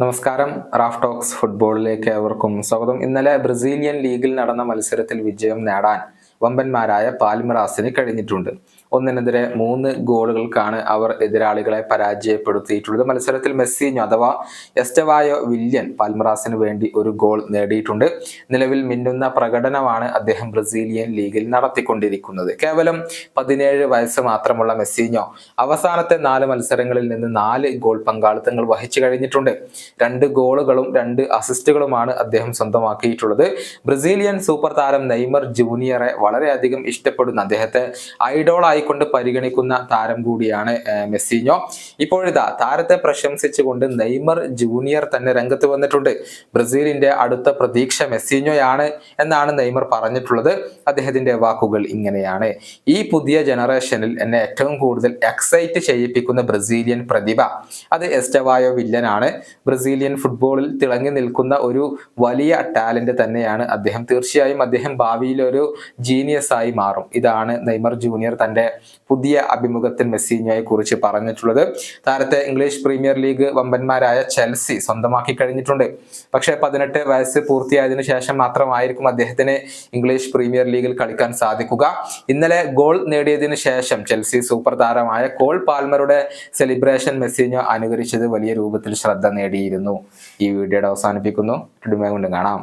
നമസ്കാരം. Raf talks ഫുട്ബോളിലേക്ക് ഏവർക്കും സ്വാഗതം. ഇന്നലെ ബ്രസീലിയൻ ലീഗിൽ നടന്ന മത്സരത്തിൽ വിജയം നേടാൻ വമ്പന്മാരായ പാൽമിറാസിന് കഴിഞ്ഞിട്ടുണ്ട്. 1-3 ഗോളുകൾക്കാണ് അവർ എതിരാളികളെ പരാജയപ്പെടുത്തിയിട്ടുള്ളത്. മത്സരത്തിൽ മെസ്സിഞ്ഞോ അഥവാ എസ്റ്റവായോ വില്യൻ പാൽമിറാസിന് വേണ്ടി ഒരു ഗോൾ നേടിയിട്ടുണ്ട്. നിലവിൽ മിന്നുന്ന പ്രകടനമാണ് അദ്ദേഹം ബ്രസീലിയൻ ലീഗിൽ നടത്തിക്കൊണ്ടിരിക്കുന്നത്. കേവലം 17 വയസ്സ് മാത്രമുള്ള മെസ്സിഞ്ഞോ അവസാനത്തെ 4 മത്സരങ്ങളിൽ നിന്ന് 4 ഗോൾ പങ്കാളിത്തങ്ങൾ വഹിച്ചു കഴിഞ്ഞിട്ടുണ്ട്. 2 ഗോളുകളും 2 അസിസ്റ്റുകളുമാണ് അദ്ദേഹം സ്വന്തമാക്കിയിട്ടുള്ളത്. ബ്രസീലിയൻ സൂപ്പർ താരം നെയ്മർ ജൂനിയറെ വളരെയധികം ഇഷ്ടപ്പെടുന്ന, അദ്ദേഹത്തെ ഐഡോളായി കൊണ്ട് പരിഗണിക്കുന്ന താരം കൂടിയാണ് മെസ്സിഞ്ഞോ. ഇപ്പോഴിതാ താരത്തെ പ്രശംസിച്ചുകൊണ്ട് നെയ്മർ ജൂനിയർ തന്നെ രംഗത്ത് വന്നിട്ടുണ്ട്. ബ്രസീലിന്റെ അടുത്ത പ്രതീക്ഷ മെസ്സിഞ്ഞോയാണ് എന്നാണ് നെയ്മർ പറഞ്ഞിട്ടുള്ളത്. അദ്ദേഹത്തിന്റെ വാക്കുകൾ ഇങ്ങനെയാണ്: ഈ പുതിയ ജനറേഷനിൽ എന്നെ ഏറ്റവും കൂടുതൽ എക്സൈറ്റ് ചെയ്യിപ്പിക്കുന്ന ബ്രസീലിയൻ പ്രതിഭ അത് എസ്റ്റവായോ വില്ലനാണ്. ബ്രസീലിയൻ ഫുട്ബോളിൽ തിളങ്ങി നിൽക്കുന്ന ഒരു വലിയ ടാലന്റ് തന്നെയാണ് അദ്ദേഹം. തീർച്ചയായും അദ്ദേഹം ഭാവിയിൽ ഒരു ജീനിയസ് ആയി മാറും. ഇതാണ് നെയ്മർ ജൂനിയർ തന്റെ പുതിയ അഭിമുഖത്തിൽ മെസ്സിഞ്ഞോയെ കുറിച്ച് പറഞ്ഞിട്ടുള്ളത്. താരത്തെ ഇംഗ്ലീഷ് പ്രീമിയർ ലീഗ് വമ്പന്മാരായ ചെൽസി സ്വന്തമാക്കി കഴിഞ്ഞിട്ടുണ്ട്. പക്ഷേ 18 വയസ്സ് പൂർത്തിയായതിനു ശേഷം മാത്രമായിരിക്കും അദ്ദേഹത്തിന് ഇംഗ്ലീഷ് പ്രീമിയർ ലീഗിൽ കളിക്കാൻ സാധിക്കുക. ഇന്നലെ ഗോൾ നേടിയതിനു ശേഷം ചെൽസി സൂപ്പർ താരമായ കോൾ പാൽമറുടെ സെലിബ്രേഷൻ മെസ്സിഞ്ഞോ അനുകരിച്ചത് വലിയ രൂപത്തിൽ ശ്രദ്ധ നേടിയിരുന്നു. ഈ വീഡിയോയുടെ അവസാനിപ്പിക്കുന്നു. വീണ്ടും കാണാം.